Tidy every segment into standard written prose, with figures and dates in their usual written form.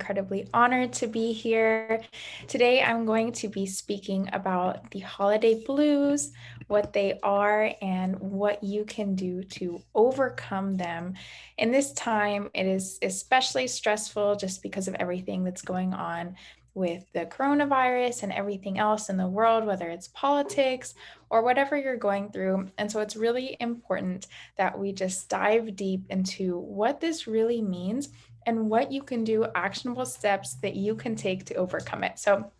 incredibly honored to be here. Today, I'm going to be speaking about the holiday blues, what they are, and what you can do to overcome them. In this time, it is especially stressful just because of everything that's going on with the coronavirus and everything else in the world, whether it's politics or whatever you're going through. And so it's really important that we just dive deep into what this really means and what you can do, actionable steps that you can take to overcome it. So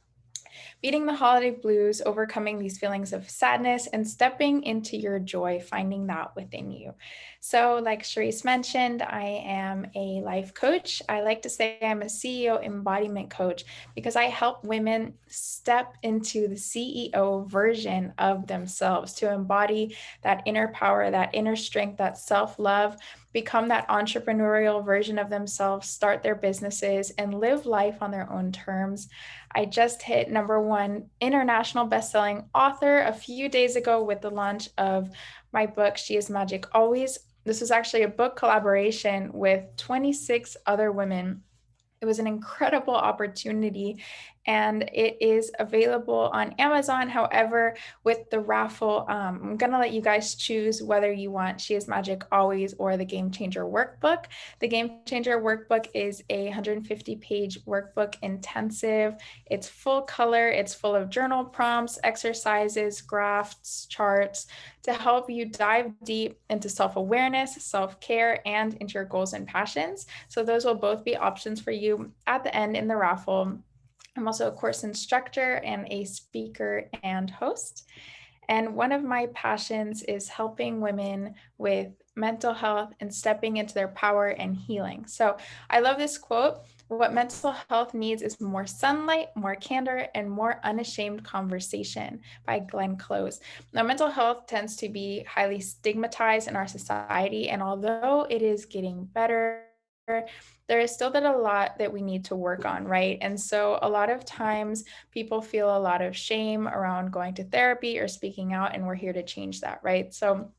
beating the holiday blues, overcoming these feelings of sadness, and stepping into your joy, finding that within you. So, like Charisse mentioned, I am a life coach. I like to say I'm a CEO embodiment coach because I help women step into the CEO version of themselves to embody that inner power, that inner strength, that self love, become that entrepreneurial version of themselves, start their businesses, and live life on their own terms. I just hit #1 international best-selling author a few days ago with the launch of my book, She is Magic Always. This was actually a book collaboration with 26 other women. It was an incredible opportunity, and it is available on Amazon. However, with the raffle, I'm going to let you guys choose whether you want She is Magic Always or the Game Changer Workbook. The Game Changer Workbook is a 150-page workbook intensive. It's full color. It's full of journal prompts, exercises, graphs, charts to help you dive deep into self-awareness, self-care, and into your goals and passions. So those will both be options for you at the end in the raffle. I'm also a course instructor and a speaker and host. And one of my passions is helping women with mental health and stepping into their power and healing. So I love this quote. What mental health needs is more sunlight, more candor, and more unashamed conversation by Glenn Close. Now, mental health tends to be highly stigmatized in our society, and although it is getting better, there is still a lot that we need to work on, right? And so a lot of times people feel a lot of shame around going to therapy or speaking out, and we're here to change that, right? So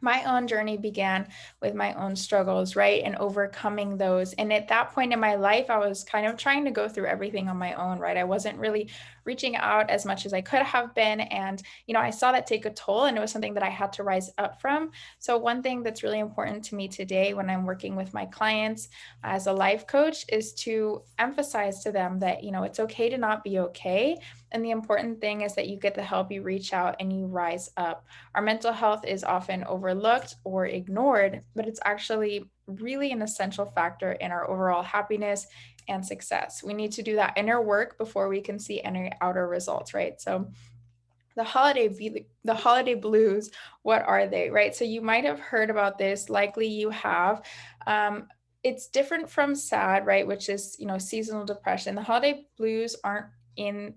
my own journey began with my own struggles, right? And overcoming those. And at that point in my life, I was kind of trying to go through everything on my own, right? I wasn't really reaching out as much as I could have been. And, I saw that take a toll, and it was something that I had to rise up from. So one thing that's really important to me today when I'm working with my clients as a life coach is to emphasize to them that, it's okay to not be okay. And the important thing is that you get the help, you reach out, and you rise up. Our mental health is often overlooked or ignored, but it's actually really an essential factor in our overall happiness and success. We need to do that inner work before we can see any outer results, right? So the holiday blues, what are they, right? So you might have heard about this, likely you have. It's different from SAD, right, which is, seasonal depression. The holiday blues aren't in,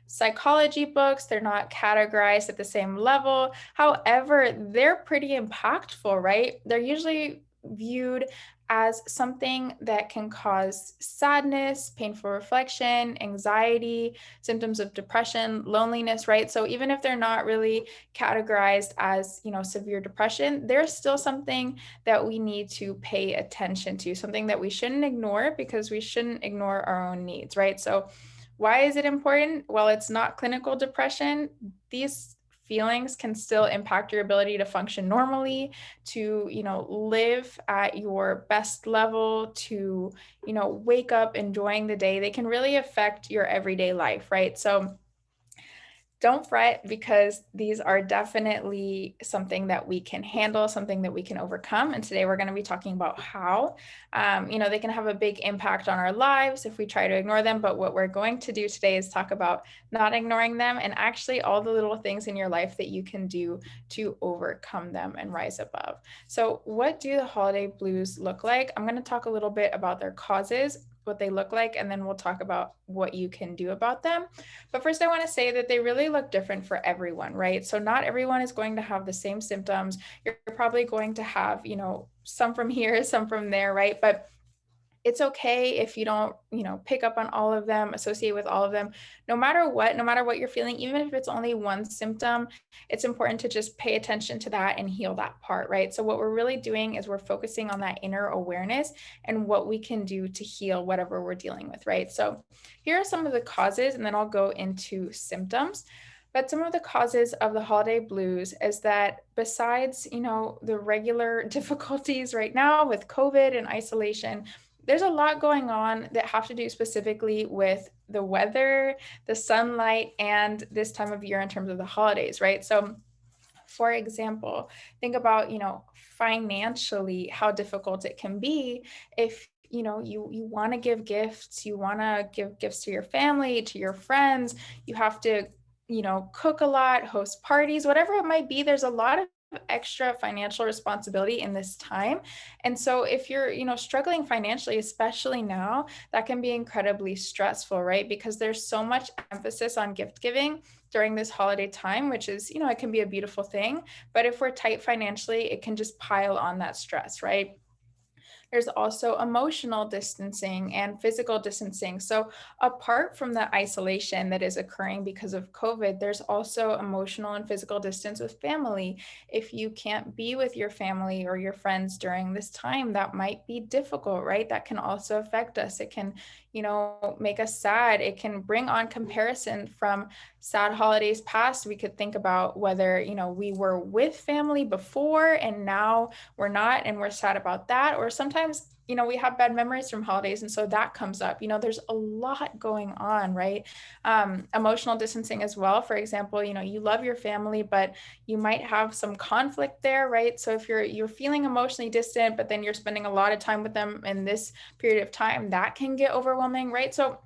psychology books. They're not categorized at the same level. However, they're pretty impactful, right? They're usually viewed as something that can cause sadness, painful reflection, anxiety, symptoms of depression, loneliness, right? So even if they're not really categorized as, severe depression, there's still something that we need to pay attention to, something that we shouldn't ignore, because we shouldn't ignore our own needs, right? So why is it important? Well, it's not clinical depression. These feelings can still impact your ability to function normally, to, live at your best level, to, wake up enjoying the day. They can really affect your everyday life, right? So don't fret, because these are definitely something that we can handle, something that we can overcome. And today we're going to be talking about how, they can have a big impact on our lives if we try to ignore them. But what we're going to do today is talk about not ignoring them, and actually all the little things in your life that you can do to overcome them and rise above. So what do the holiday blues look like? I'm going to talk a little bit about their causes, what they look like, and then we'll talk about what you can do about them. But first, I want to say that they really look different for everyone, right? So not everyone is going to have the same symptoms. You're probably going to have, some from here, some from there, right? But It's okay if you don't, pick up on all of them, associate with all of them. No matter what you're feeling, even if it's only one symptom, it's important to just pay attention to that and heal that part, right? So what we're really doing is we're focusing on that inner awareness and what we can do to heal whatever we're dealing with, right? So here are some of the causes, and then I'll go into symptoms. But some of the causes of the holiday blues is that besides, the regular difficulties right now with COVID and isolation, there's a lot going on that have to do specifically with the weather, the sunlight, and this time of year in terms of the holidays, right? So for example, think about, financially how difficult it can be if you want to give gifts, you want to give gifts to your family, to your friends, you have to, cook a lot, host parties, whatever it might be. There's a lot of extra financial responsibility in this time. And so if you're, struggling financially, especially now, that can be incredibly stressful, right? Because there's so much emphasis on gift giving during this holiday time, which is, it can be a beautiful thing. But if we're tight financially, it can just pile on that stress, right? There's also emotional distancing and physical distancing. So, apart from the isolation that is occurring because of COVID, there's also emotional and physical distance with family. If you can't be with your family or your friends during this time, that might be difficult, right? That can also affect us. It can, make us sad. It can bring on comparison from sad holidays past. We could think about whether, we were with family before and now we're not, and we're sad about that. Or sometimes, we have bad memories from holidays, and so that comes up. There's a lot going on, right? Emotional distancing as well. For example, you love your family, but you might have some conflict there, right? So if you're feeling emotionally distant, but then you're spending a lot of time with them in this period of time, that can get overwhelming, right? So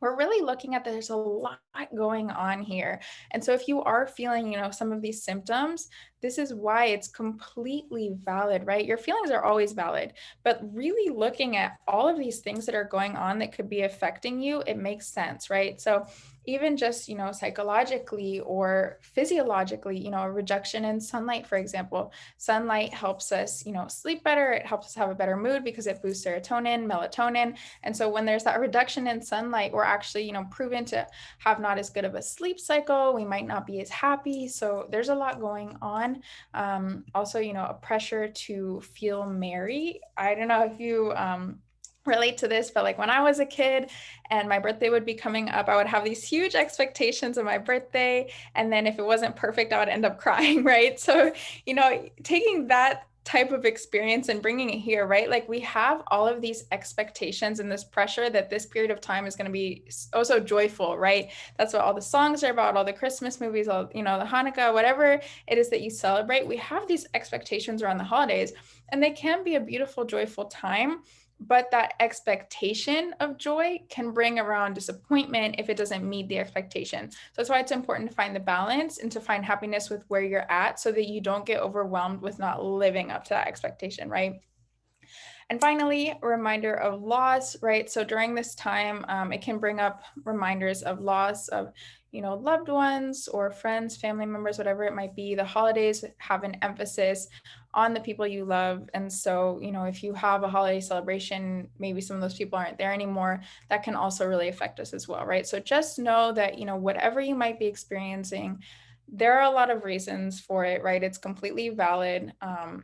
we're really looking at that there's a lot going on here. And so if you are feeling, some of these symptoms, this is why it's completely valid, right? Your feelings are always valid, but really looking at all of these things that are going on that could be affecting you, it makes sense, right? So even just, psychologically or physiologically, a reduction in sunlight, for example, sunlight helps us, sleep better. It helps us have a better mood because it boosts serotonin, melatonin. And so when there's that reduction in sunlight, we're actually, proven to have not as good of a sleep cycle. We might not be as happy. So there's a lot going on. Also, a pressure to feel merry. I don't know if you relate to this, but like when I was a kid and my birthday would be coming up, I would have these huge expectations of my birthday. And then if it wasn't perfect, I would end up crying, right? So, taking that type of experience and bringing it here, right? Like we have all of these expectations and this pressure that this period of time is going to be so joyful, right? That's what all the songs are about, all the Christmas movies, all, the Hanukkah, whatever it is that you celebrate. We have these expectations around the holidays, and they can be a beautiful, joyful time. But that expectation of joy can bring around disappointment if it doesn't meet the expectation. So that's why it's important to find the balance and to find happiness with where you're at so that you don't get overwhelmed with not living up to that expectation, right? And finally, a reminder of loss, right? So during this time, it can bring up reminders of loss of, loved ones or friends, family members, whatever it might be. The holidays have an emphasis on the people you love. And so, if you have a holiday celebration, maybe some of those people aren't there anymore, that can also really affect us as well, right? So just know that, whatever you might be experiencing, there are a lot of reasons for it, right? It's completely valid.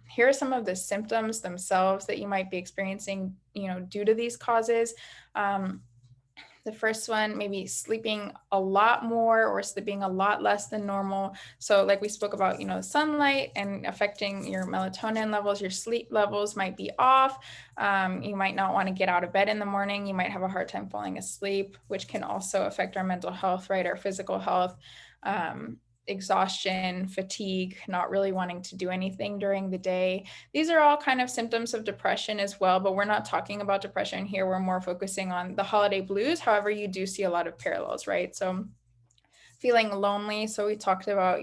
Here are some of the symptoms themselves that you might be experiencing, due to these causes. The first one, maybe sleeping a lot more or sleeping a lot less than normal. So like we spoke about, sunlight and affecting your melatonin levels, your sleep levels might be off. You might not want to get out of bed in the morning. You might have a hard time falling asleep, which can also affect our mental health, right? Our physical health. Exhaustion, fatigue, not really wanting to do anything during the day. These are all kind of symptoms of depression as well, but we're not talking about depression here. We're more focusing on the holiday blues. However, you do see a lot of parallels, right? So feeling lonely. So we talked about,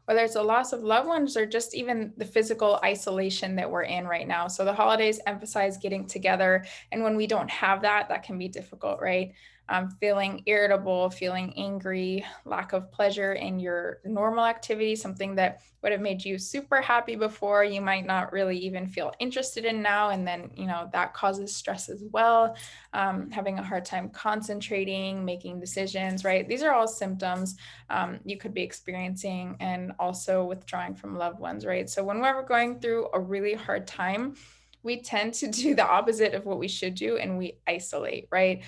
whether it's a loss of loved ones or just even the physical isolation that we're in right now. So the holidays emphasize getting together. And when we don't have that, that can be difficult, right? feeling irritable, feeling angry, lack of pleasure in your normal activity, something that would have made you super happy before, you might not really even feel interested in now. And then, that causes stress as well. Having a hard time concentrating, making decisions, right? These are all symptoms you could be experiencing, and also withdrawing from loved ones, right? So when we're going through a really hard time, we tend to do the opposite of what we should do, and we isolate, right?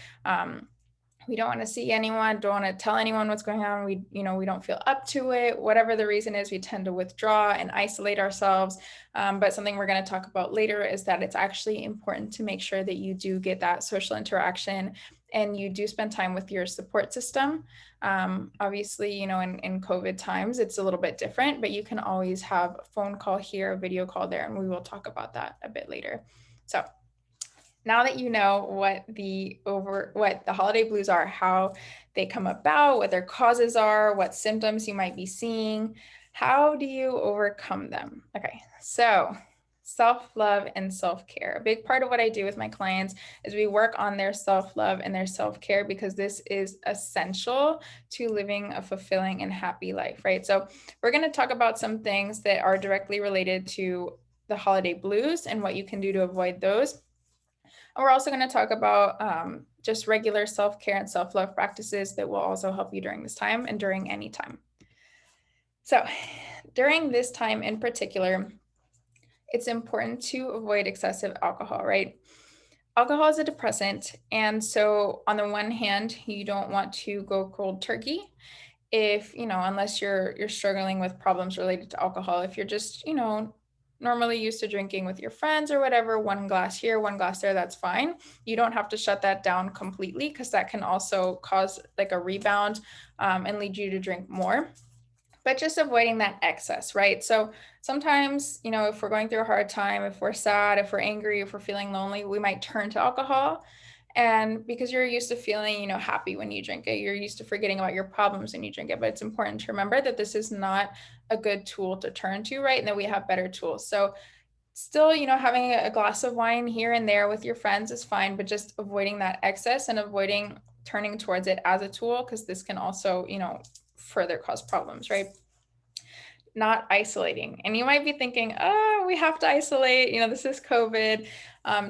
We don't want to see anyone, don't want to tell anyone what's going on. We don't feel up to it. Whatever the reason is, we tend to withdraw and isolate ourselves. But something we're going to talk about later is that it's actually important to make sure that you do get that social interaction and you do spend time with your support system. Obviously, in COVID times, it's a little bit different, but you can always have a phone call here, a video call there, and we will talk about that a bit later. So now that you know what the holiday blues are, how they come about, what their causes are, what symptoms you might be seeing, how do you overcome them? Okay, so self-love and self-care. A big part of what I do with my clients is we work on their self-love and their self-care, because this is essential to living a fulfilling and happy life, right? So we're going to talk about some things that are directly related to the holiday blues and what you can do to avoid those. And we're also going to talk about just regular self-care and self-love practices that will also help you during this time and during any time. So during this time in particular, it's important to avoid excessive alcohol, right? Alcohol is a depressant. And so on the one hand, you don't want to go cold turkey if, unless you're struggling with problems related to alcohol. If you're just, normally used to drinking with your friends or whatever, one glass here, one glass there, that's fine. You don't have to shut that down completely, because that can also cause like a rebound and lead you to drink more. But just avoiding that excess, right? So sometimes, if we're going through a hard time, if we're sad, if we're angry, if we're feeling lonely, we might turn to alcohol. And because you're used to feeling, happy when you drink it, you're used to forgetting about your problems when you drink it. But it's important to remember that this is not a good tool to turn to, right? And that we have better tools. So still, having a glass of wine here and there with your friends is fine, but just avoiding that excess and avoiding turning towards it as a tool, because this can also, further cause problems, right? Not isolating. And you might be thinking, oh, we have to isolate, this is COVID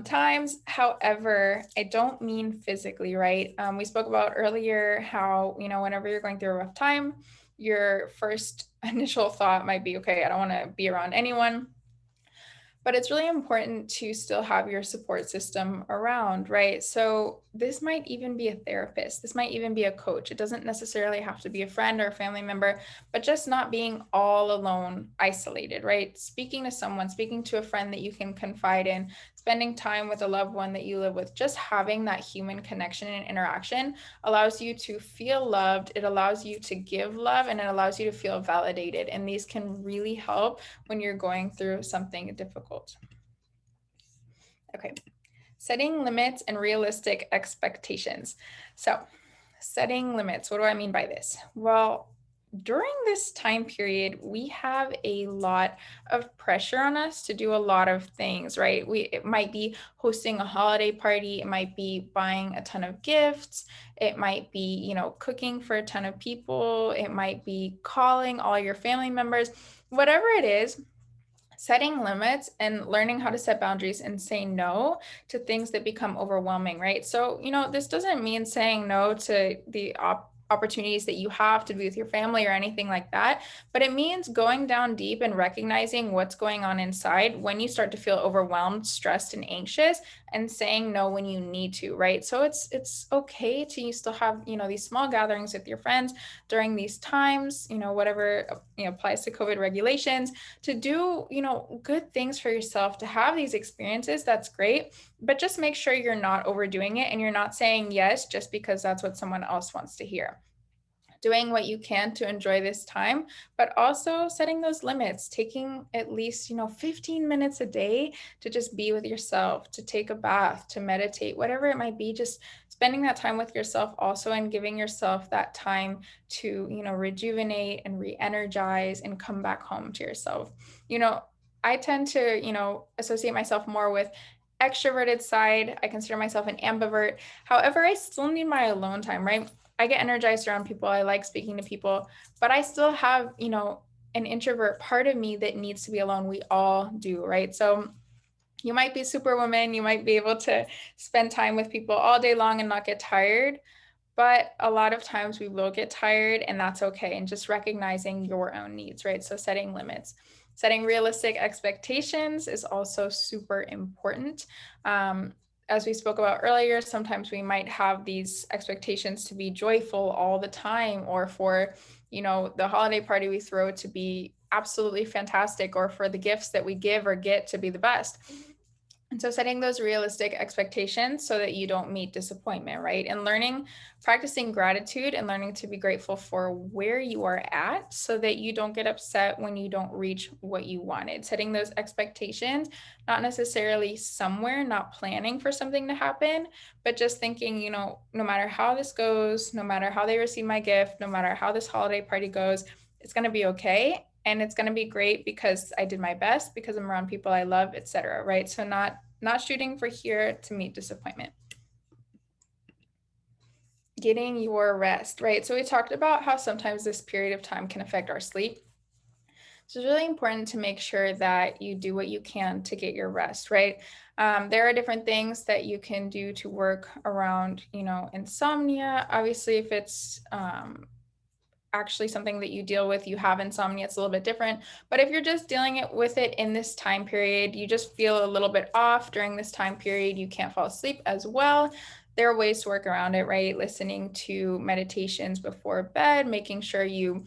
times. However, I don't mean physically, right? We spoke about earlier how, whenever you're going through a rough time, your first initial thought might be, okay, I don't want to be around anyone. But it's really important to still have your support system around, right? So this might even be a therapist. This might even be a coach. It doesn't necessarily have to be a friend or a family member, but just not being all alone, isolated, right? Speaking to someone, speaking to a friend that you can confide in, spending time with a loved one that you live with, just having that human connection and interaction allows you to feel loved. It allows you to give love, and it allows you to feel validated. And these can really help when you're going through something difficult. Okay, setting limits and realistic expectations. So setting limits, what do I mean by this? Well, during this time period, we have a lot of pressure on us to do a lot of things, right? It might be hosting a holiday party. It might be buying a ton of gifts. It might be, cooking for a ton of people. It might be calling all your family members. Whatever it is, setting limits and learning how to set boundaries and say no to things that become overwhelming, right? So, this doesn't mean saying no to the opportunities that you have to be with your family or anything like that, but it means going down deep and recognizing what's going on inside when you start to feel overwhelmed, stressed, and anxious, and saying no when you need to, right? So it's okay to you still have, these small gatherings with your friends during these times, whatever applies to COVID regulations, to do, good things for yourself, to have these experiences. That's great, but just make sure you're not overdoing it and you're not saying yes just because that's what someone else wants to hear. Doing what you can to enjoy this time, but also setting those limits, taking at least, 15 minutes a day to just be with yourself, to take a bath, to meditate, whatever it might be, just spending that time with yourself also, and giving yourself that time to, rejuvenate and re-energize and come back home to yourself. I tend to, associate myself more with extroverted side. I consider myself an ambivert. However, I still need my alone time, right? I get energized around people. I like speaking to people, but I still have, an introvert part of me that needs to be alone. We all do, right? So you might be superwoman. You might be able to spend time with people all day long and not get tired. But a lot of times we will get tired, and that's okay. And just recognizing your own needs, right? So setting limits. Setting realistic expectations is also super important. As we spoke about earlier, sometimes we might have these expectations to be joyful all the time, or for, the holiday party we throw to be absolutely fantastic, or for the gifts that we give or get to be the best. And so setting those realistic expectations so that you don't meet disappointment, right? And practicing gratitude and learning to be grateful for where you are at so that you don't get upset when you don't reach what you wanted. Setting those expectations, not necessarily somewhere, not planning for something to happen, but just thinking, no matter how this goes, no matter how they receive my gift, no matter how this holiday party goes, it's going to be okay. And it's going to be great because I did my best, because I'm around people I love, etc. Right? So not shooting for here to meet disappointment. Getting your rest, right? So we talked about how sometimes this period of time can affect our sleep. So it's really important to make sure that you do what you can to get your rest, right? There are different things that you can do to work around, insomnia. Obviously, if it's actually something that you deal with, you have insomnia, it's a little bit different. But if you're just dealing with it in this time period, you just feel a little bit off during this time period, you can't fall asleep as well, there are ways to work around it, right? Listening to meditations before bed, making sure you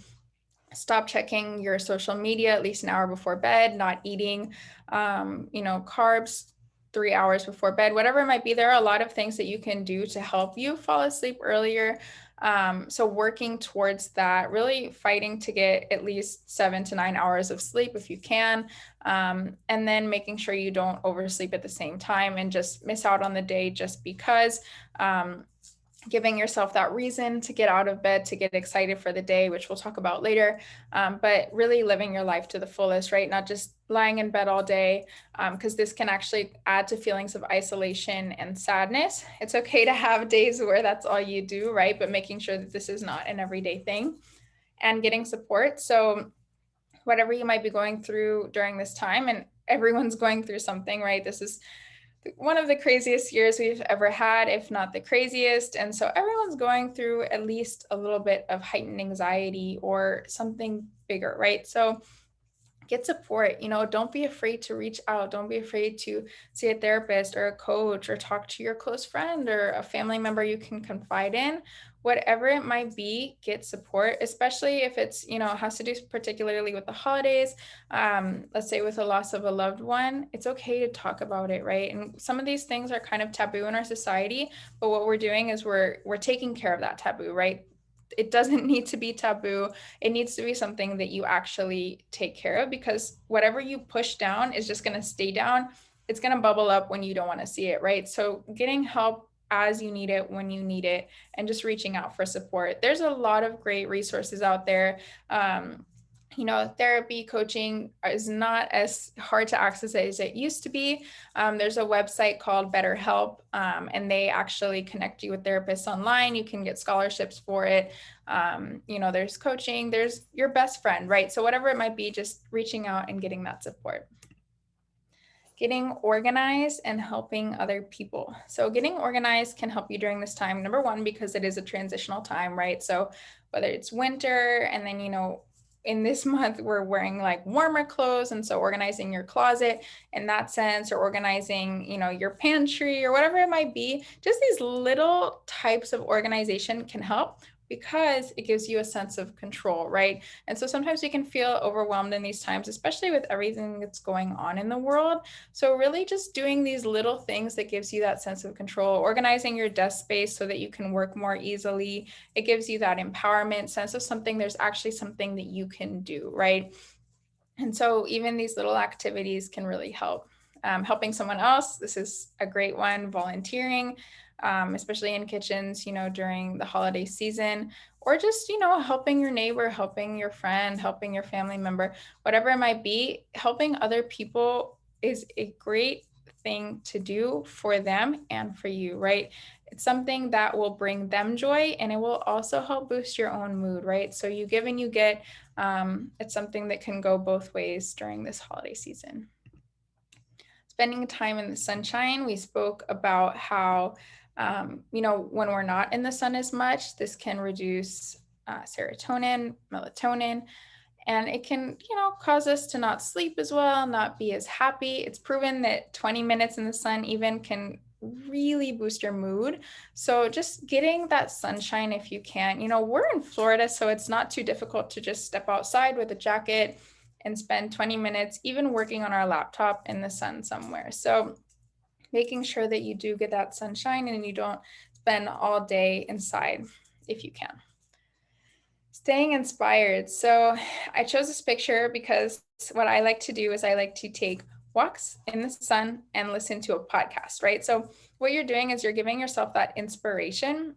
stop checking your social media at least an hour before bed, not eating, carbs 3 hours before bed, whatever it might be. There are a lot of things that you can do to help you fall asleep earlier. So working towards that, really fighting to get at least 7 to 9 hours of sleep if you can. And then making sure you don't oversleep at the same time and just miss out on the day just because. Giving yourself that reason to get out of bed, to get excited for the day, which we'll talk about later, but really living your life to the fullest, right? Not just lying in bed all day, because this can actually add to feelings of isolation and sadness. It's okay to have days where that's all you do, right? But making sure that this is not an everyday thing, and getting support. So whatever you might be going through during this time, and everyone's going through something, right? This is one of the craziest years we've ever had, if not the craziest. And so everyone's going through at least a little bit of heightened anxiety or something bigger, right? So get support. Don't be afraid to reach out. Don't be afraid to see a therapist or a coach, or talk to your close friend or a family member you can confide in. Whatever it might be, get support, especially if it's, has to do particularly with the holidays. Let's say with the loss of a loved one, it's okay to talk about it, right? And some of these things are kind of taboo in our society, but what we're doing is we're taking care of that taboo, right? It doesn't need to be taboo. It needs to be something that you actually take care of, because whatever you push down is just going to stay down. It's going to bubble up when you don't want to see it, right? So getting help as you need it, when you need it, and just reaching out for support. There's a lot of great resources out there. Therapy, coaching is not as hard to access as it used to be. There's a website called BetterHelp, and they actually connect you with therapists online. You can get scholarships for it. There's coaching, there's your best friend, right? So whatever it might be, just reaching out and getting that support. Getting organized and helping other people. So getting organized can help you during this time. Number one, because it is a transitional time, right? So whether it's winter, and then, in this month we're wearing like warmer clothes, and so organizing your closet in that sense, or organizing your pantry or whatever it might be, just these little types of organization can help, because it gives you a sense of control, right? And so sometimes we can feel overwhelmed in these times, especially with everything that's going on in the world. So really just doing these little things that gives you that sense of control, organizing your desk space so that you can work more easily. It gives you that empowerment sense of something, there's actually something that you can do, right? And so even these little activities can really help. Helping someone else, this is a great one. Volunteering, especially in kitchens, during the holiday season, or just, helping your neighbor, helping your friend, helping your family member, whatever it might be. Helping other people is a great thing to do for them and for you, right? It's something that will bring them joy, and it will also help boost your own mood, right? So you give and you get. It's something that can go both ways during this holiday season. Spending time in the sunshine, we spoke about how, when we're not in the sun as much, this can reduce serotonin, melatonin, and it can, cause us to not sleep as well, not be as happy. It's proven that 20 minutes in the sun even can really boost your mood. So just getting that sunshine if you can. We're in Florida, so it's not too difficult to just step outside with a jacket and spend 20 minutes even working on our laptop in the sun somewhere. So making sure that you do get that sunshine and you don't spend all day inside if you can. Staying inspired. So I chose this picture because what I like to do is I like to take walks in the sun and listen to a podcast, right? So what you're doing is you're giving yourself that inspiration.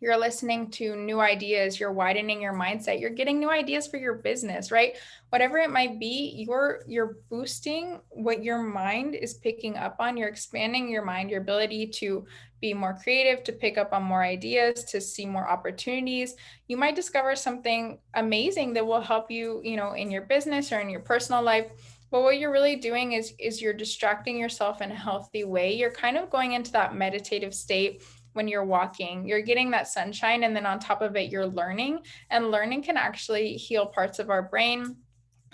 You're listening to new ideas, you're widening your mindset, you're getting new ideas for your business, right? Whatever it might be, you're boosting what your mind is picking up on. You're expanding your mind, your ability to be more creative, to pick up on more ideas, to see more opportunities. You might discover something amazing that will help you, in your business or in your personal life. But what you're really doing is you're distracting yourself in a healthy way. You're kind of going into that meditative state when you're walking. You're getting that sunshine, and then on top of it, you're learning. And learning can actually heal parts of our brain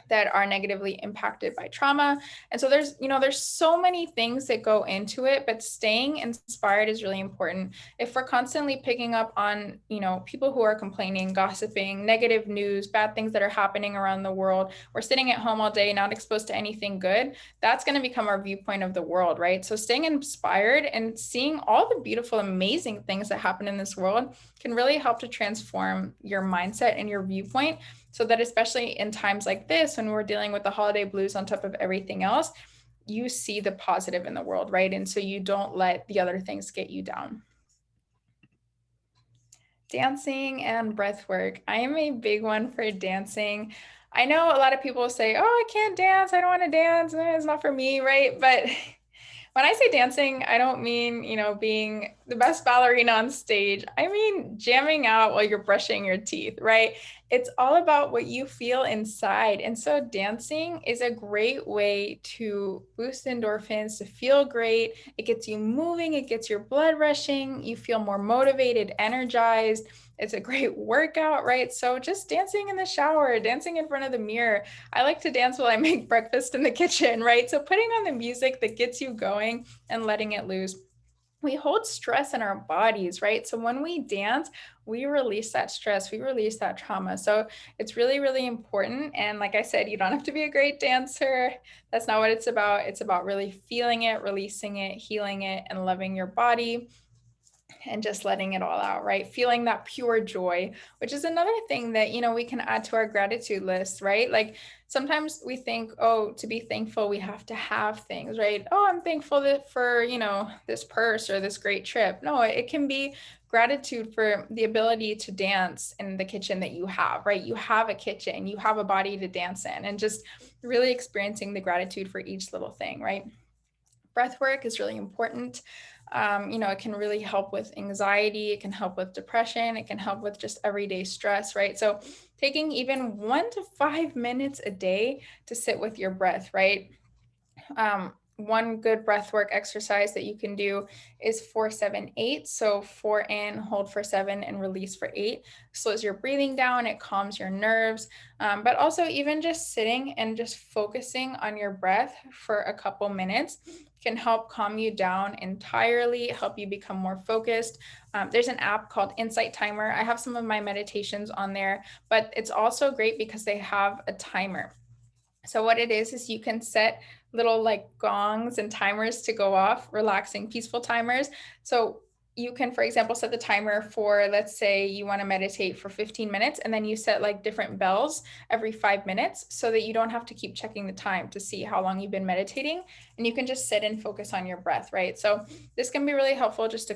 that are negatively impacted by trauma. And so there's so many things that go into it, but staying inspired is really important. If we're constantly picking up on, people who are complaining, gossiping, negative news, bad things that are happening around the world, we're sitting at home all day, not exposed to anything good, that's going to become our viewpoint of the world, right? So staying inspired and seeing all the beautiful, amazing things that happen in this world can really help to transform your mindset and your viewpoint, so that especially in times like this, when we're dealing with the holiday blues on top of everything else, you see the positive in the world, right? And so you don't let the other things get you down. Dancing and breath work. I am a big one for dancing. I know a lot of people say, oh, I can't dance. I don't want to dance. It's not for me, right? But when I say dancing, I don't mean, being the best ballerina on stage. I mean jamming out while you're brushing your teeth, right? It's all about what you feel inside. And so dancing is a great way to boost endorphins, to feel great. It gets you moving, it gets your blood rushing, you feel more motivated, energized. It's a great workout, right? So just dancing in the shower, dancing in front of the mirror. I like to dance while I make breakfast in the kitchen, right? So putting on the music that gets you going and letting it loose. We hold stress in our bodies, right? So when we dance, we release that stress, we release that trauma. So it's really, really important. And like I said, you don't have to be a great dancer. That's not what it's about. It's about really feeling it, releasing it, healing it, and loving your body and just letting it all out, right? Feeling that pure joy, which is another thing that, we can add to our gratitude list, right? Like sometimes we think, oh, to be thankful, we have to have things, right? Oh, I'm thankful for, this purse or this great trip. No, it can be gratitude for the ability to dance in the kitchen that you have, right? You have a kitchen, you have a body to dance in, and just really experiencing the gratitude for each little thing, right? Breath work is really important. It can really help with anxiety. It can help with depression. It can help with just everyday stress, right? So taking even 1 to 5 minutes a day to sit with your breath, right? One good breath work exercise that you can do is 4-7-8. So 4 in, hold for 7, and release for 8. Slows your breathing down. It calms your nerves. But also even just sitting and just focusing on your breath for a couple minutes can help calm you down entirely, help you become more focused. There's an app called Insight Timer. I have some of my meditations on there, but it's also great because they have a timer. So what it is you can set little like gongs and timers to go off, relaxing, peaceful timers. So you can, for example, set the timer for, let's say you want to meditate for 15 minutes, and then you set like different bells every 5 minutes so that you don't have to keep checking the time to see how long you've been meditating, and you can just sit and focus on your breath, right? So this can be really helpful just to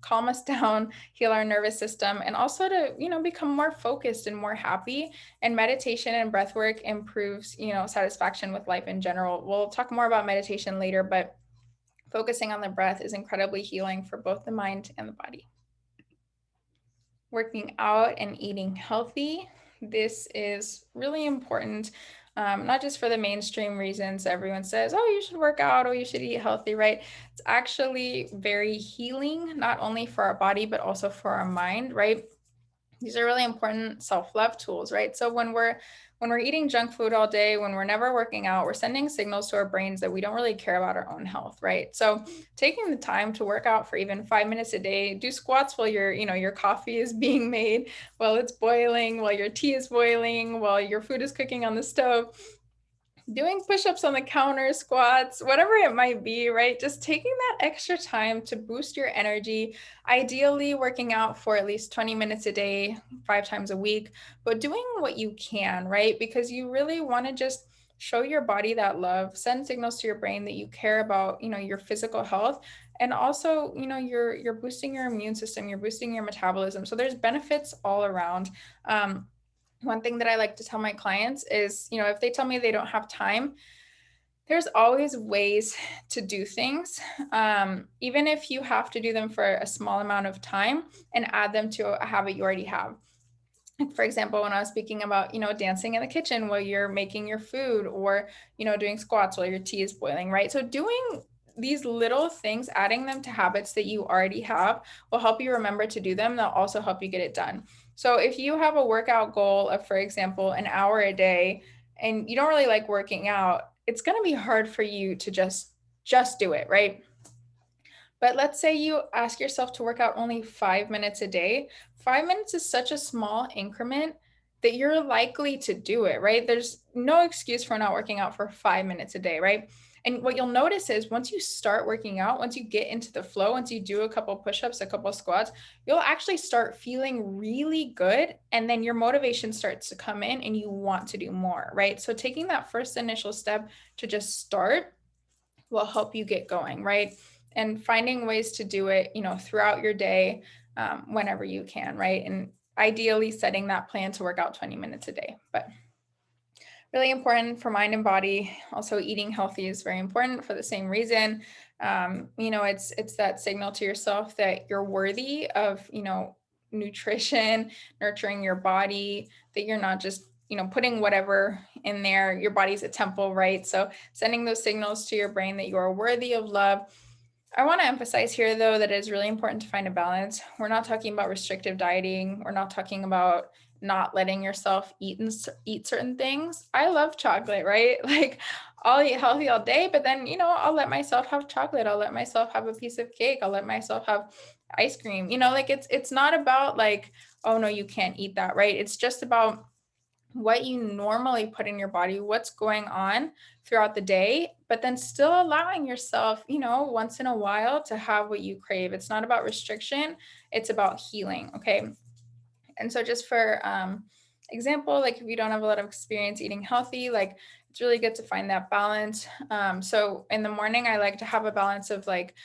calm us down, heal our nervous system, and also to, become more focused and more happy. And meditation and breath work improves, satisfaction with life in general. We'll talk more about meditation later, but Focusing on the breath is incredibly healing for both the mind and the body. Working out and eating healthy. This is really important, not just for the mainstream reasons everyone says, oh, you should work out or you should eat healthy, right? It's actually very healing, not only for our body, but also for our mind, right? These are really important self-love tools, right? So when we're eating junk food all day, when we're never working out, we're sending signals to our brains that we don't really care about our own health, right? So taking the time to work out for even 5 minutes a day, do squats while your coffee is being made, while it's boiling, while your tea is boiling, while your food is cooking on the stove, doing push-ups on the counter, squats, whatever it might be, right? Just taking that extra time to boost your energy, ideally working out for at least 20 minutes a day, 5 times a week, but doing what you can, right? Because you really want to just show your body that love, send signals to your brain that you care about, your physical health, and also, you're boosting your immune system, you're boosting your metabolism. So there's benefits all around. One thing that I like to tell my clients is, if they tell me they don't have time, there's always ways to do things, even if you have to do them for a small amount of time and add them to a habit you already have. For example, when I was speaking about, dancing in the kitchen while you're making your food, or, doing squats while your tea is boiling, right? So doing these little things, adding them to habits that you already have, will help you remember to do them. They'll also help you get it done. So if you have a workout goal of, for example, an hour a day, and you don't really like working out, it's going to be hard for you to just do it, right? But let's say you ask yourself to work out only 5 minutes a day. 5 minutes is such a small increment that you're likely to do it, right? There's no excuse for not working out for 5 minutes a day, right? And what you'll notice is once you start working out, once you get into the flow, once you do a couple push-ups, a couple squats, you'll actually start feeling really good. And then your motivation starts to come in and you want to do more, right? So taking that first initial step to just start will help you get going, right? And finding ways to do it, throughout your day, whenever you can, right? And ideally setting that plan to work out 20 minutes a day. But really important for mind and body. Also, eating healthy is very important for the same reason. It's that signal to yourself that you're worthy of, nutrition, nurturing your body, that you're not just putting whatever in there. Your body's a temple, right? So sending those signals to your brain that you are worthy of love. I want to emphasize here, though, that it's really important to find a balance. We're not talking about restrictive dieting. We're not talking about not letting yourself eat certain things. I love chocolate, right? Like, I'll eat healthy all day, but then, I'll let myself have chocolate. I'll let myself have a piece of cake. I'll let myself have ice cream. Like it's not about like, oh no, you can't eat that, right? It's just about what you normally put in your body, what's going on throughout the day, but then still allowing yourself, once in a while to have what you crave. It's not about restriction, it's about healing. Okay. And so just for example, like if you don't have a lot of experience eating healthy, like it's really good to find that balance. So in the morning, I like to have a balance of like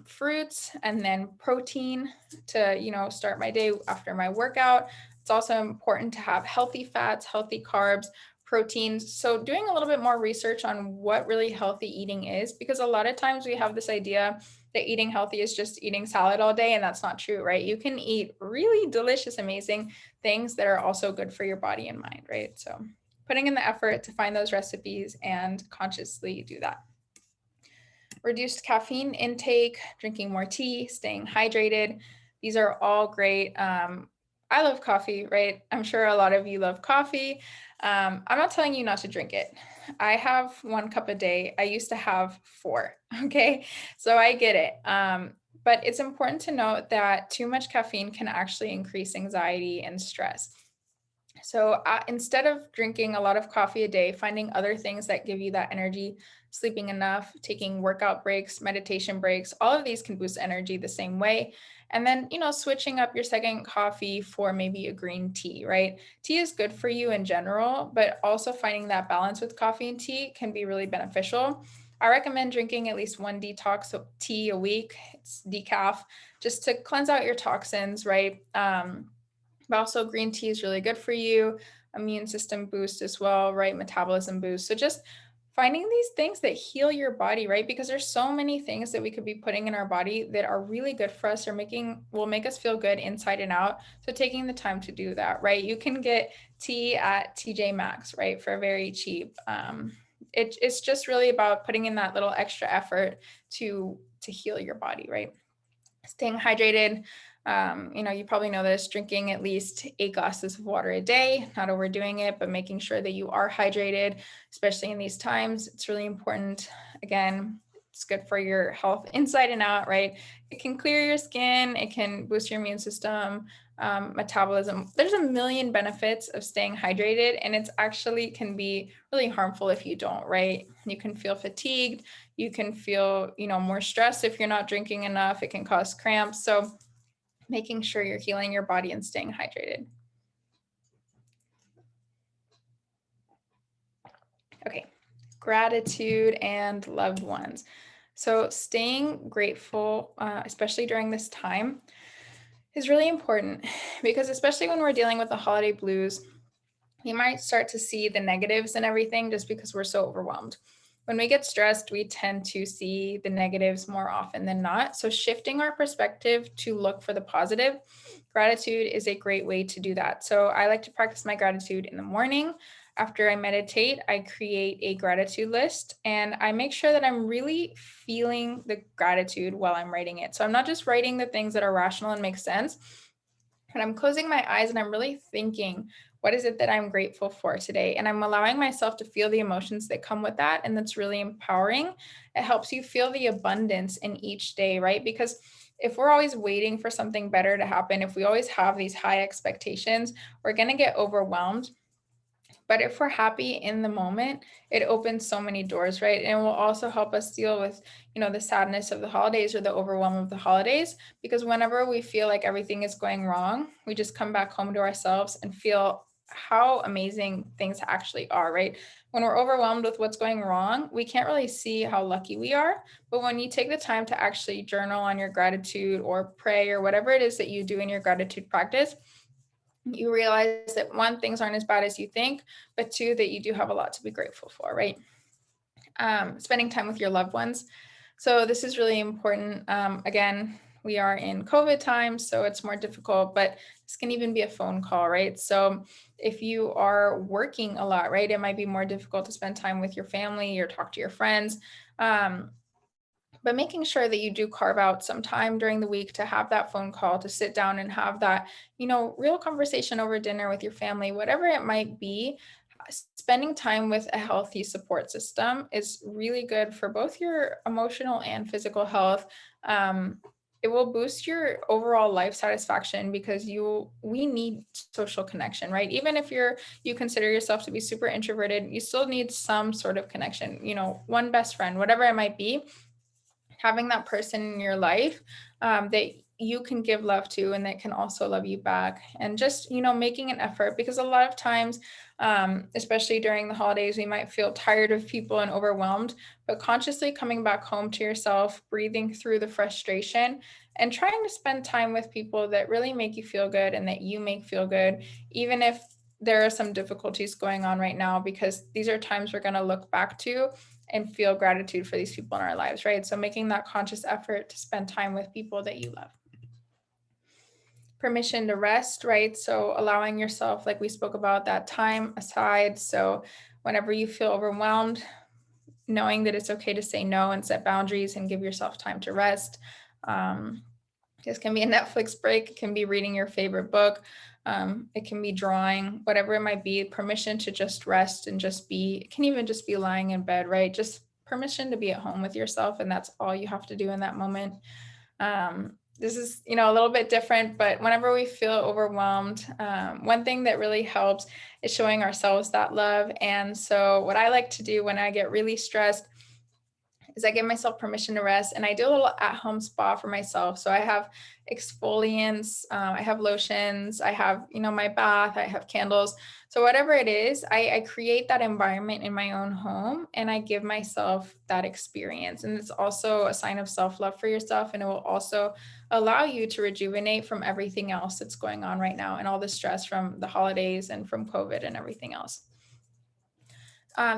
fruits and then protein to, start my day after my workout. It's also important to have healthy fats, healthy carbs, proteins. So doing a little bit more research on what really healthy eating is, because a lot of times we have this idea that eating healthy is just eating salad all day, and that's not true, right? You can eat really delicious, amazing things that are also good for your body and mind, right? So putting in the effort to find those recipes and consciously do that. Reduced caffeine intake, drinking more tea, staying hydrated. These are all great. I love coffee, right? I'm sure a lot of you love coffee. I'm not telling you not to drink it. I have 1 cup a day. I used to have 4. Okay. So I get it. But it's important to note that too much caffeine can actually increase anxiety and stress. So instead of drinking a lot of coffee a day, finding other things that give you that energy, sleeping enough, taking workout breaks, meditation breaks, all of these can boost energy the same way. And then, switching up your second coffee for maybe a green tea, right? Tea is good for you in general, but also finding that balance with coffee and tea can be really beneficial. I recommend drinking at least 1 detox tea a week. It's decaf, just to cleanse out your toxins, right? But also green tea is really good for you. Immune system boost as well, right? Metabolism boost. So just finding these things that heal your body, right? Because there's so many things that we could be putting in our body that are really good for us or will make us feel good inside and out. So taking the time to do that, right? You can get tea at TJ Maxx, right, for very cheap. It's just really about putting in that little extra effort to heal your body, right? Staying hydrated. You probably know this, drinking at least 8 glasses of water a day, not overdoing it, but making sure that you are hydrated, especially in these times. It's really important. Again, it's good for your health inside and out, right? It can clear your skin, it can boost your immune system, metabolism. There's a million benefits of staying hydrated, and it's actually can be really harmful if you don't, right? You can feel fatigued, you can feel, more stress if you're not drinking enough. It can cause cramps. So making sure you're healing your body and staying hydrated. Okay, gratitude and loved ones. So staying grateful, especially during this time, is really important because especially when we're dealing with the holiday blues, we might start to see the negatives and everything just because we're so overwhelmed. When we get stressed, we tend to see the negatives more often than not. So, shifting our perspective to look for the positive, gratitude is a great way to do that. So, I like to practice my gratitude in the morning. After I meditate, I create a gratitude list and I make sure that I'm really feeling the gratitude while I'm writing it. So, I'm not just writing the things that are rational and make sense, but I'm closing my eyes and I'm really thinking, what is it that I'm grateful for today? And I'm allowing myself to feel the emotions that come with that. And that's really empowering. It helps you feel the abundance in each day, right? Because if we're always waiting for something better to happen, if we always have these high expectations, we're going to get overwhelmed. But if we're happy in the moment, it opens so many doors, right? And it will also help us deal with, the sadness of the holidays or the overwhelm of the holidays. Because whenever we feel like everything is going wrong, we just come back home to ourselves and feel how amazing things actually are, right? When we're overwhelmed with what's going wrong, we can't really see how lucky we are. But when you take the time to actually journal on your gratitude or pray or whatever it is that you do in your gratitude practice, you realize that one, things aren't as bad as you think, but two, that you do have a lot to be grateful for, right? Spending time with your loved ones. So this is really important. Again, we are in COVID times, so it's more difficult, but this can even be a phone call, right? So if you are working a lot, right, it might be more difficult to spend time with your family or talk to your friends. But making sure that you do carve out some time during the week to have that phone call, to sit down and have that, real conversation over dinner with your family, whatever it might be. Spending time with a healthy support system is really good for both your emotional and physical health. It will boost your overall life satisfaction because we need social connection, right? Even if you consider yourself to be super introverted, you still need some sort of connection, one best friend, whatever it might be. Having that person in your life that you can give love to and that can also love you back, and just making an effort, because a lot of times, especially during the holidays, we might feel tired of people and overwhelmed, but consciously coming back home to yourself, breathing through the frustration and trying to spend time with people that really make you feel good and that you make feel good, even if there are some difficulties going on right now, because these are times we're going to look back to and feel gratitude for these people in our lives, right? So making that conscious effort to spend time with people that you love. Permission to rest, right? So allowing yourself, like we spoke about, that time aside. So whenever you feel overwhelmed, knowing that it's okay to say no and set boundaries and give yourself time to rest. This can be a Netflix break. It can be reading your favorite book. It can be drawing, whatever it might be. Permission to just rest and just be. It can even just be lying in bed, right? Just permission to be at home with yourself, and that's all you have to do in that moment. This is, a little bit different, but whenever we feel overwhelmed, one thing that really helps is showing ourselves that love. And so what I like to do when I get really stressed is I give myself permission to rest, and I do a little at-home spa for myself. So I have exfoliants, I have lotions, I have, my bath, I have candles. So whatever it is, I create that environment in my own home and I give myself that experience. And it's also a sign of self-love for yourself. And it will also allow you to rejuvenate from everything else that's going on right now and all the stress from the holidays and from COVID and everything else.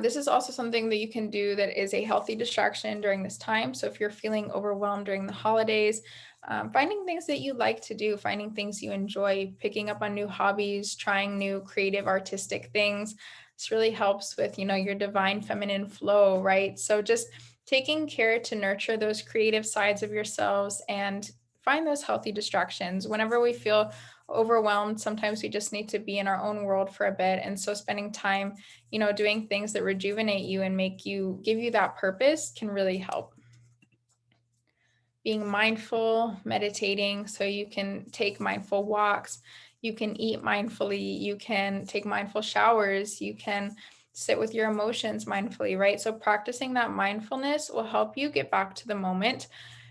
This is also something that you can do that is a healthy distraction during this time. So if you're feeling overwhelmed during the holidays, finding things that you like to do, finding things you enjoy, picking up on new hobbies, trying new creative artistic things. This really helps with, your divine feminine flow, right? So just taking care to nurture those creative sides of yourselves and find those healthy distractions. Whenever we feel overwhelmed, sometimes we just need to be in our own world for a bit. And so spending time doing things that rejuvenate you and give you that purpose can really help. Being mindful, meditating, so you can take mindful walks, you can eat mindfully, you can take mindful showers, you can sit with your emotions mindfully, right? So practicing that mindfulness will help you get back to the moment.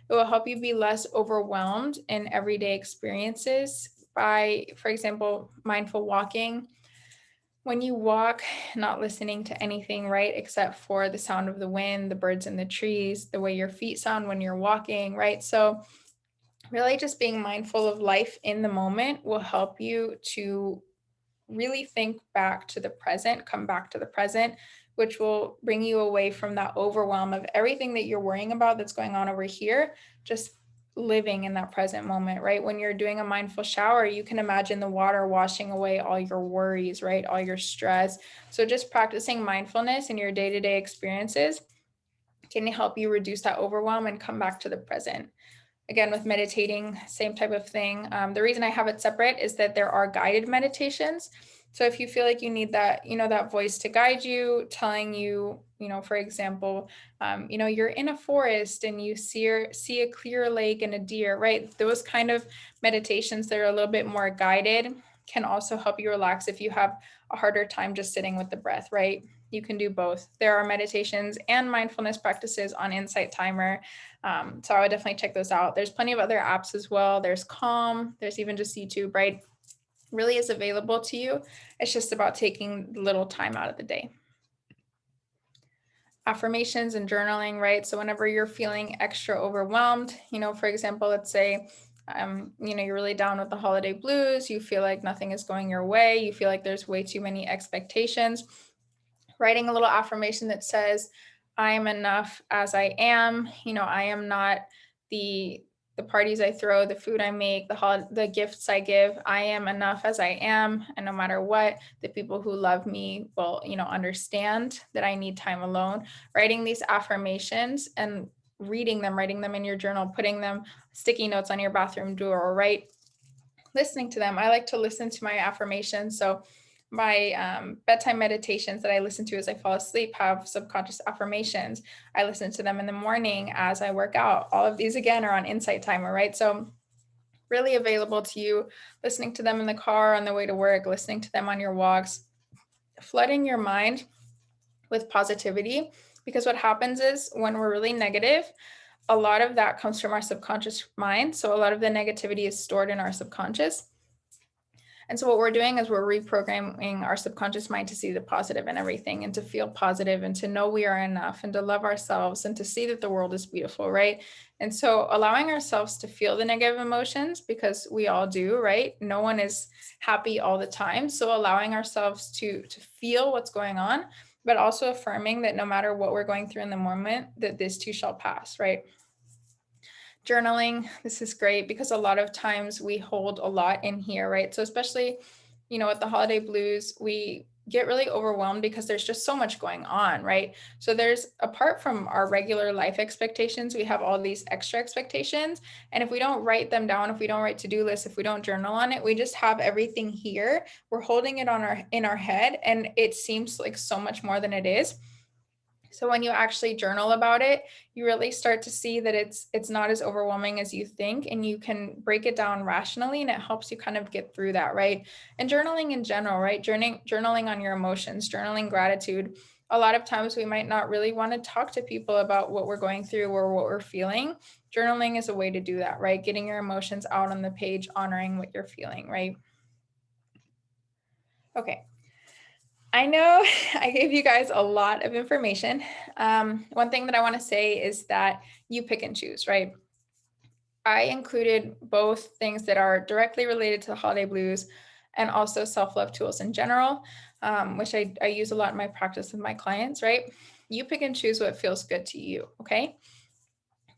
It will help you be less overwhelmed in everyday experiences by, for example, mindful walking. When you walk, not listening to anything, right, except for the sound of the wind, the birds in the trees, the way your feet sound when you're walking, right? So, really just being mindful of life in the moment will help you to really think back to the present, come back to the present, which will bring you away from that overwhelm of everything that you're worrying about that's going on over here, just living in that present moment, right? When you're doing a mindful shower, you can imagine the water washing away all your worries, right? All your stress. So just practicing mindfulness in your day-to-day experiences can help you reduce that overwhelm and come back to the present. Again, with meditating, same type of thing. The reason I have it separate is that there are guided meditations. So if you feel like you need that, that voice to guide you, telling you, for example, you're in a forest and you see a clear lake and a deer, right? Those kind of meditations that are a little bit more guided can also help you relax if you have a harder time just sitting with the breath, right? You can do both. There are meditations and mindfulness practices on Insight Timer. So I would definitely check those out. There's plenty of other apps as well. There's Calm, there's even just YouTube, right? Really is available to you. It's just about taking little time out of the day. Affirmations and journaling, right? So whenever you're feeling extra overwhelmed, for example, let's say, you're really down with the holiday blues, you feel like nothing is going your way, you feel like there's way too many expectations, writing a little affirmation that says, I am enough as I am. I am not the parties I throw, the food I make, the gifts I give. I am enough as I am, and no matter what, the people who love me will, understand that I need time alone. Writing these affirmations and writing them in your journal, putting them sticky notes on your bathroom door, or listening to them. I like to listen to my affirmations. So my bedtime meditations that I listen to as I fall asleep have subconscious affirmations. I listen to them in the morning as I work out. All of these, again, are on Insight Timer, right? So really available to you, listening to them in the car on the way to work, listening to them on your walks, flooding your mind with positivity. Because what happens is when we're really negative, a lot of that comes from our subconscious mind. So a lot of the negativity is stored in our subconscious. And so what we're doing is we're reprogramming our subconscious mind to see the positive in everything and to feel positive and to know we are enough and to love ourselves and to see that the world is beautiful, right? And so allowing ourselves to feel the negative emotions, because we all do, right? No one is happy all the time. So allowing ourselves to feel what's going on, but also affirming that no matter what we're going through in the moment, that this too shall pass, right? Journaling, this is great because a lot of times we hold a lot in here, right? So especially, with the holiday blues, we get really overwhelmed because there's just so much going on, right? So there's, apart from our regular life expectations, we have all these extra expectations. And if we don't write them down, if we don't write to-do lists, if we don't journal on it, we just have everything here. We're holding it in our head, and it seems like so much more than it is. So when you actually journal about it, you really start to see that it's not as overwhelming as you think, and you can break it down rationally, and it helps you kind of get through that, right? And journaling in general, right? Journaling on your emotions, journaling gratitude. A lot of times we might not really want to talk to people about what we're going through or what we're feeling. Journaling is a way to do that, right? Getting your emotions out on the page, honoring what you're feeling, right? Okay. I know I gave you guys a lot of information. One thing that I want to say is that you pick and choose, right? I included both things that are directly related to the holiday blues and also self-love tools in general, which I use a lot in my practice with my clients, right? You pick and choose what feels good to you, okay?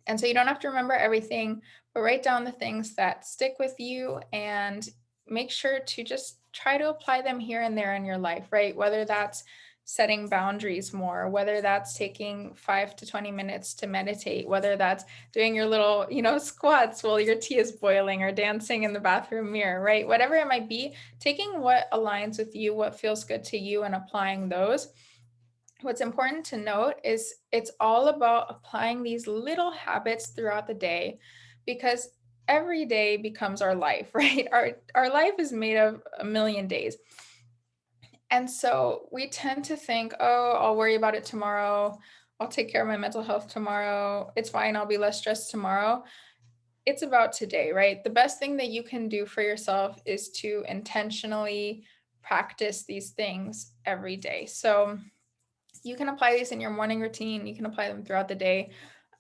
And so you don't have to remember everything, but write down the things that stick with you and make sure to just try to apply them here and there in your life, right? Whether that's setting boundaries more, whether that's taking 5 to 20 minutes to meditate, whether that's doing your little, squats while your tea is boiling or dancing in the bathroom mirror, right? Whatever it might be, taking what aligns with you, what feels good to you, and applying those. What's important to note is it's all about applying these little habits throughout the day, because every day becomes our life, right? Our life is made of a million days. And so we tend to think, oh, I'll worry about it tomorrow. I'll take care of my mental health tomorrow. It's fine. I'll be less stressed tomorrow. It's about today, right? The best thing that you can do for yourself is to intentionally practice these things every day. So you can apply these in your morning routine. You can apply them throughout the day.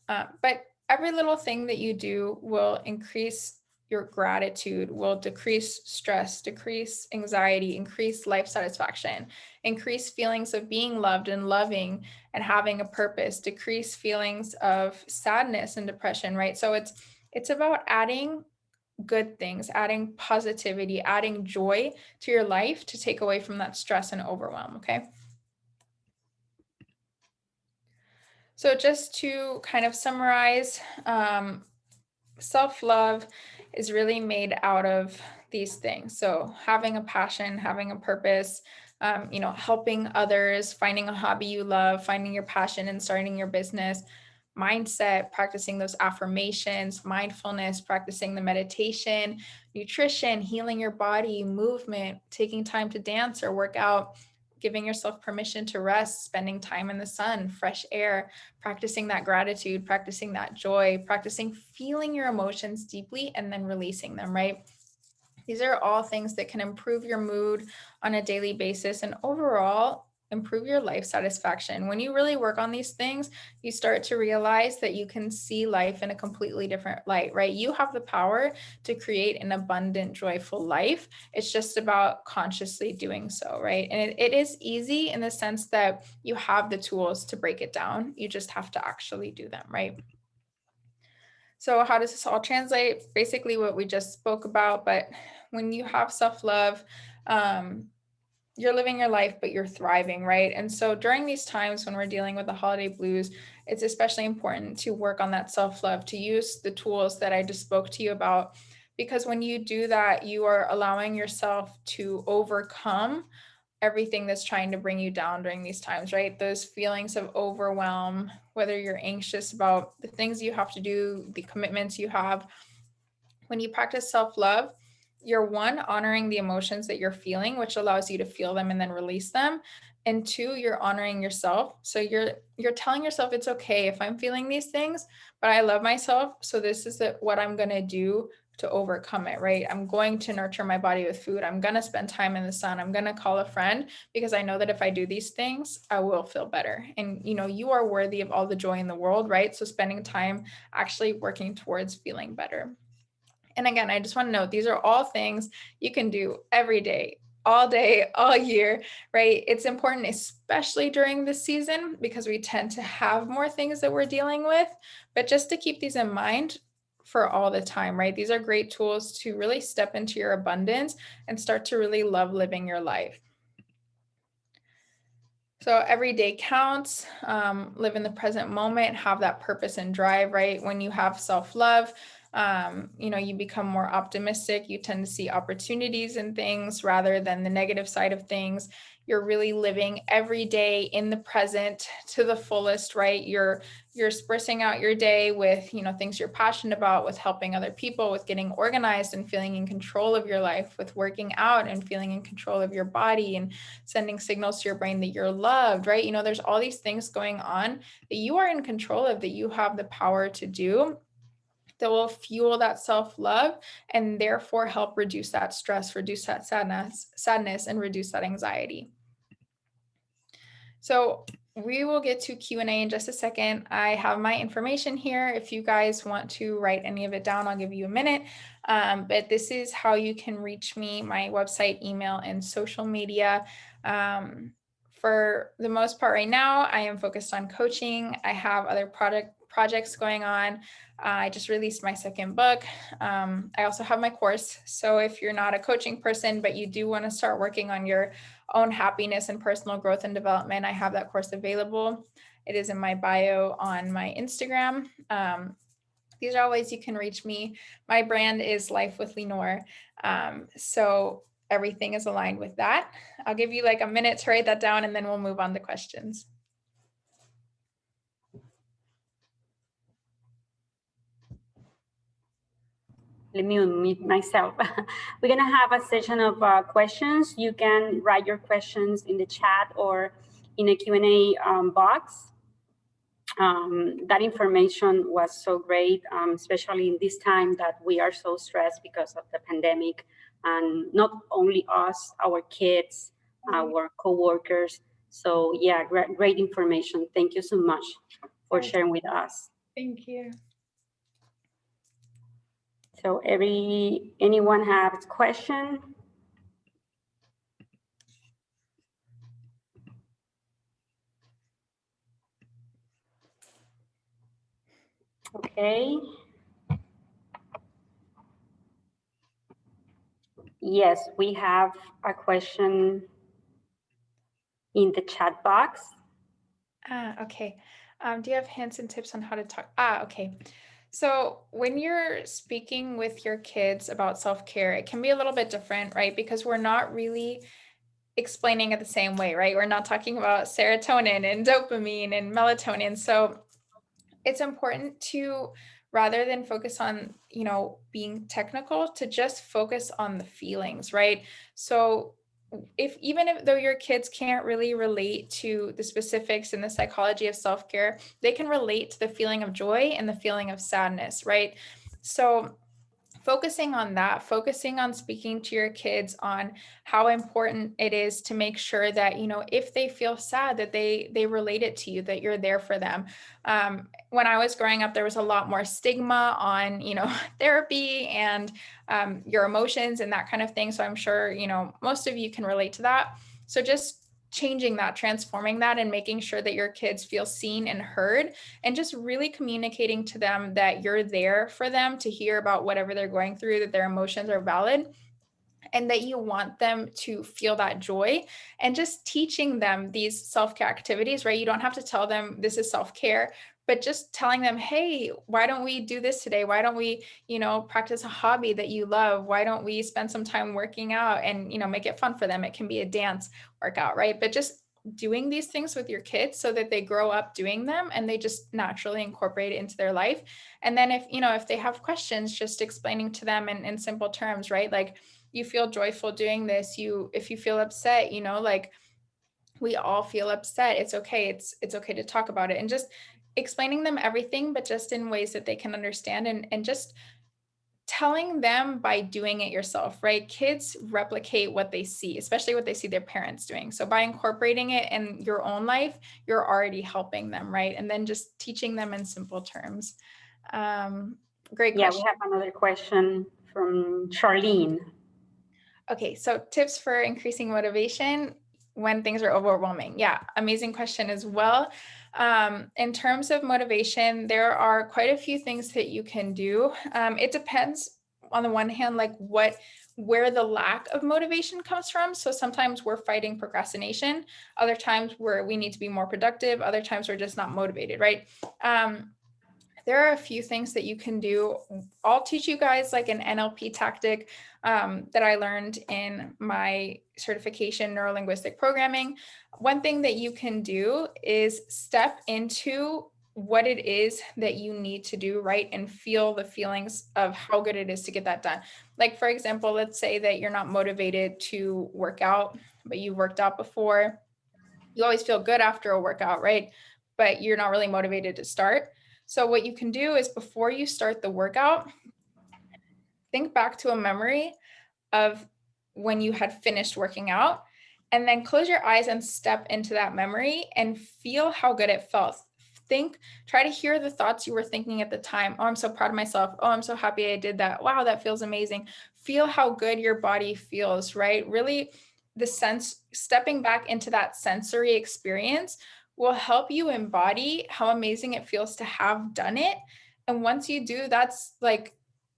But every little thing that you do will increase your gratitude, will decrease stress, decrease anxiety, increase life satisfaction, increase feelings of being loved and loving and having a purpose, decrease feelings of sadness and depression, right? So it's about adding good things, adding positivity, adding joy to your life to take away from that stress and overwhelm, okay? So just to kind of summarize, self-love is really made out of these things. So having a passion, having a purpose, helping others, finding a hobby you love, finding your passion and starting your business, mindset, practicing those affirmations, mindfulness, practicing the meditation, nutrition, healing your body, movement, taking time to dance or work out, giving yourself permission to rest, spending time in the sun, fresh air, practicing that gratitude, practicing that joy, practicing feeling your emotions deeply and then releasing them, right? These are all things that can improve your mood on a daily basis and overall improve your life satisfaction. When you really work on these things, you start to realize that you can see life in a completely different light, right? You have the power to create an abundant, joyful life. It's just about consciously doing so, right? And it is easy in the sense that you have the tools to break it down. You just have to actually do them, right? So, how does this all translate? Basically, what we just spoke about. But when you have self love, um, you're living your life, but you're thriving, right? And so, during these times when we're dealing with the holiday blues, it's especially important to work on that self love, to use the tools that I just spoke to you about. Because when you do that, you are allowing yourself to overcome everything that's trying to bring you down during these times, right? Those feelings of overwhelm, whether you're anxious about the things you have to do, the commitments you have. When you practice self-love, you're one, honoring the emotions that you're feeling, which allows you to feel them and then release them. And two, you're honoring yourself. So you're telling yourself it's okay if I'm feeling these things, but I love myself. So this is what I'm going to do to overcome it, right? I'm going to nurture my body with food. I'm going to spend time in the sun. I'm going to call a friend because I know that if I do these things, I will feel better. And you are worthy of all the joy in the world, right? So spending time actually working towards feeling better. And again, I just want to note these are all things you can do every day, all year, right? It's important, especially during this season, because we tend to have more things that we're dealing with. But just to keep these in mind for all the time, right? These are great tools to really step into your abundance and start to really love living your life. So every day counts. Live in the present moment, have that purpose and drive, right? When you have self-love, you become more optimistic. You tend to see opportunities in things rather than the negative side of things. You're really living every day in the present to the fullest, right? You're sprucing out your day with, things you're passionate about, with helping other people, with getting organized and feeling in control of your life, with working out and feeling in control of your body and sending signals to your brain that you're loved, right? There's all these things going on that you are in control of, that you have the power to do, that will fuel that self-love and therefore help reduce that stress, reduce that sadness, and reduce that anxiety. So we will get to Q&A in just a second. I have my information here. If you guys want to write any of it down, I'll give you a minute. But this is how you can reach me, my website, email, and social media. For the most part right now, I am focused on coaching. I have other projects going on. I just released my second book. I also have my course. So if you're not a coaching person, but you do want to start working on your own happiness and personal growth and development, I have that course available. It is in my bio on my Instagram. These are all ways you can reach me. My brand is Life with Lenore. So everything is aligned with that. I'll give you like a minute to write that down and then we'll move on to questions. Let me unmute myself. We're going to have a session of questions. You can write your questions in the chat or in a Q&A box. That information was so great, especially in this time that we are so stressed because of the pandemic. And not only us, our kids, our co-workers. So yeah, great information. Thank you so much for sharing with us. Thank you. So anyone have a question? Okay. Yes, we have a question in the chat box. Okay. Do you have hints and tips on how to talk? Okay. So when you're speaking with your kids about self-care, it can be a little bit different, right? Because we're not really explaining it the same way, right? We're not talking about serotonin and dopamine and melatonin. So it's important to, rather than focus on, being technical, to just focus on the feelings, right? So even if though your kids can't really relate to the specifics and the psychology of self-care, they can relate to the feeling of joy and the feeling of sadness, right? So focusing on that, focusing on speaking to your kids on how important it is to make sure that, if they feel sad, that they relate it to you, that you're there for them. When I was growing up, there was a lot more stigma on, therapy and your emotions and that kind of thing. So I'm sure, most of you can relate to that. So just changing that, transforming that, and making sure that your kids feel seen and heard, and just really communicating to them that you're there for them to hear about whatever they're going through, that their emotions are valid, and that you want them to feel that joy, and just teaching them these self-care activities, right? You don't have to tell them this is self-care, but just telling them, hey, why don't we do this today? Why don't we, practice a hobby that you love? Why don't we spend some time working out and, make it fun for them? It can be a dance workout, right? But just doing these things with your kids so that they grow up doing them and they just naturally incorporate it into their life. And then if they have questions, just explaining to them in simple terms, right? Like, you feel joyful doing this. If you feel upset, like, we all feel upset. It's okay. It's okay to talk about it, and just explaining them everything, but just in ways that they can understand, and just telling them by doing it yourself, right? Kids replicate what they see, especially what they see their parents doing. So by incorporating it in your own life, you're already helping them, right? And then just teaching them in simple terms. Great question. Yeah, we have another question from Charlene. Okay, so tips for increasing motivation when things are overwhelming. Yeah, amazing question as well. In terms of motivation, there are quite a few things that you can do. It depends, on the one hand, like where the lack of motivation comes from. So sometimes we're fighting procrastination, other times where we need to be more productive, other times we're just not motivated, right? There are a few things that you can do. I'll teach you guys like an NLP tactic that I learned in my certification neurolinguistic programming. One thing that you can do is step into what it is that you need to do, right? And feel the feelings of how good it is to get that done. Like, for example, let's say that you're not motivated to work out, but you've worked out before. You always feel good after a workout, right? But you're not really motivated to start. So what you can do is, before you start the workout, think back to a memory of when you had finished working out, and then close your eyes and step into that memory and feel how good it felt. Try to hear the thoughts you were thinking at the time. Oh, I'm so proud of myself. Oh, I'm so happy I did that. Wow, that feels amazing. Feel how good your body feels, right? Really, stepping back into that sensory experience will help you embody how amazing it feels to have done it. And once you do, that's like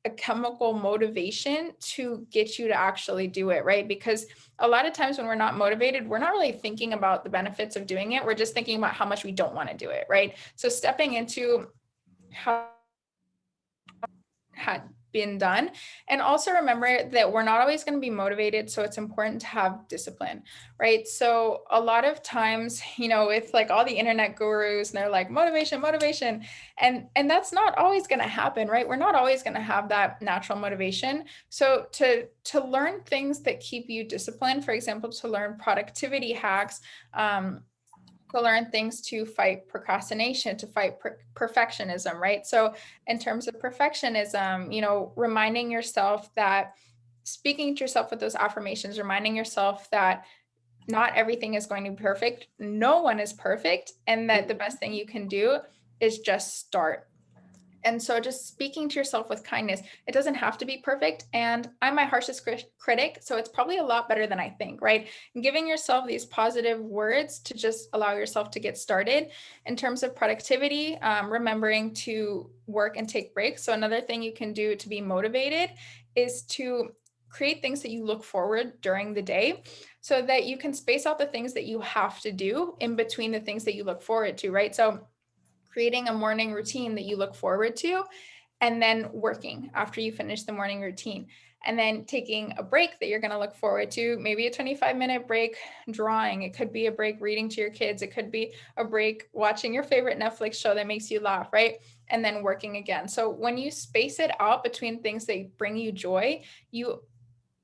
a chemical motivation to get you to actually do it, right? Because a lot of times when we're not motivated, we're not really thinking about the benefits of doing it. We're just thinking about how much we don't want to do it, right? So stepping into how had been done. And also remember that we're not always going to be motivated. So it's important to have discipline, right? So a lot of times, with like all the internet gurus and they're like motivation, motivation. And that's not always going to happen, right? We're not always going to have that natural motivation. So to learn things that keep you disciplined, for example, to learn productivity hacks, to learn things to fight procrastination, to fight perfectionism, right? So, in terms of perfectionism, reminding yourself that speaking to yourself with those affirmations, reminding yourself that not everything is going to be perfect, no one is perfect, and that the best thing you can do is just start. And so just speaking to yourself with kindness, it doesn't have to be perfect. And I'm my harshest critic, so it's probably a lot better than I think, right? And giving yourself these positive words to just allow yourself to get started. In terms of productivity, remembering to work and take breaks. So another thing you can do to be motivated is to create things that you look forward during the day so that you can space out the things that you have to do in between the things that you look forward to, right? So creating a morning routine that you look forward to, and then working after you finish the morning routine, and then taking a break that you're going to look forward to, maybe a 25-minute break drawing. It could be a break reading to your kids. It could be a break watching your favorite Netflix show that makes you laugh, right? And then working again. So when you space it out between things that bring you joy, you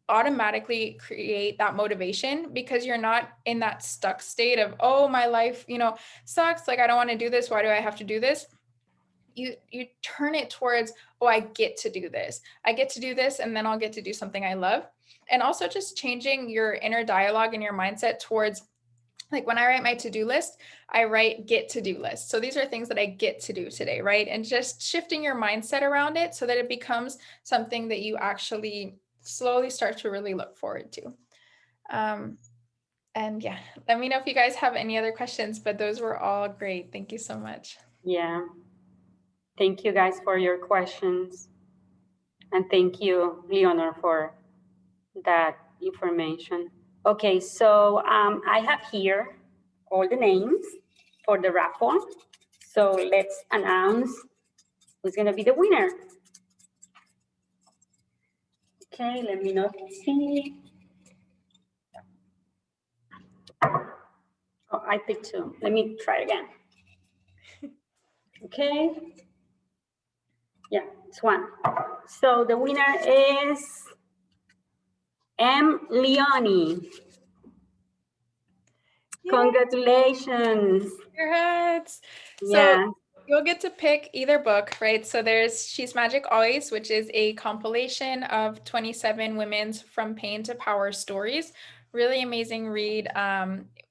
automatically create that motivation because you're not in that stuck state of, oh, my life, sucks. Like, I don't want to do this. Why do I have to do this? You turn it towards, oh, I get to do this. I get to do this, and then I'll get to do something I love. And also just changing your inner dialogue and your mindset towards, like, when I write my to-do list, I write get to-do list. So these are things that I get to do today, right? And just shifting your mindset around it so that it becomes something that you actually slowly start to really look forward to. And yeah, let me know if you guys have any other questions, but those were all great. Thank you so much. Yeah. Thank you guys for your questions. And thank you, Leonor, for that information. Okay, so I have here all the names for the raffle. So let's announce who's gonna be the winner. Okay, let me not see. Oh, I picked two. Let me try again. Okay. Yeah, it's one. So the winner is M. Leone. Yay. Congratulations. Congrats. Yeah. So you'll get to pick either book, right? So there's She's Magic Always, which is a compilation of 27 women's From Pain to Power stories. Really amazing read.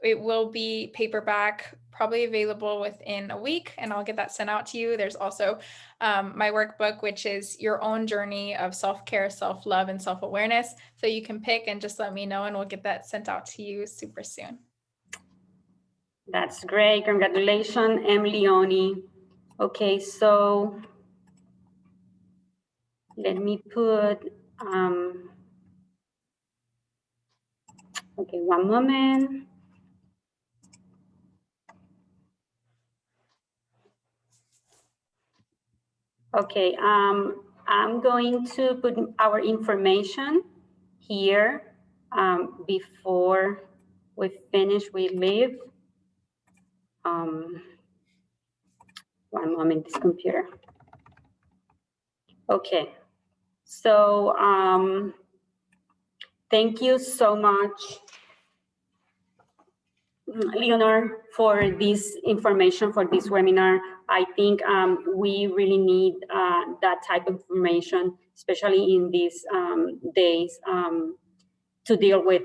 It will be paperback, probably available within a week, and I'll get that sent out to you. There's also my workbook, which is your own journey of self-care, self-love, and self-awareness. So you can pick and just let me know, and we'll get that sent out to you super soon. That's great. Congratulations, M. Leone. Okay, so let me put, okay, one moment. Okay, I'm going to put our information here before we finish, we leave. One moment, this computer. Okay, so thank you so much, Leonor, for this information, for this webinar. I think we really need that type of information, especially in these days, to deal with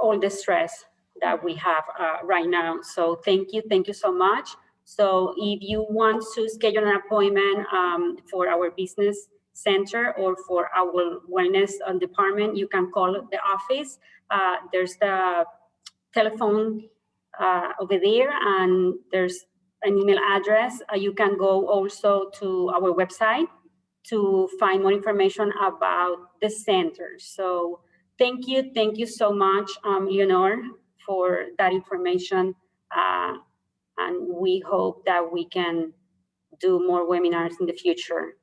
all the stress that we have right now. So thank you so much. So if you want to schedule an appointment for our business center or for our wellness department, you can call the office. There's the telephone over there, and there's an email address. You can go also to our website to find more information about the center. So thank you so much, Leonor, for that information. And we hope that we can do more webinars in the future.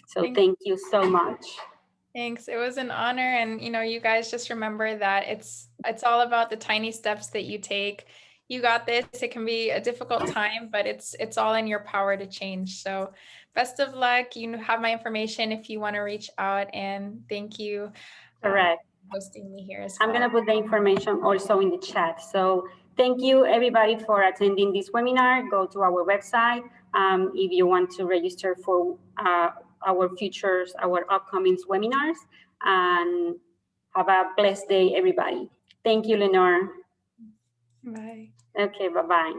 So thank you so much. Thanks. It was an honor. And, you guys just remember that it's all about the tiny steps that you take. You got this. It can be a difficult time, but it's all in your power to change. So best of luck. You have my information if you want to reach out, and thank you. Correct. For hosting me here as well. I'm going to put the information also in the chat. So thank you everybody for attending this webinar. Go to our website if you want to register for our upcoming webinars, and have a blessed day, everybody. Thank you, Lenore. Bye. Okay, bye-bye.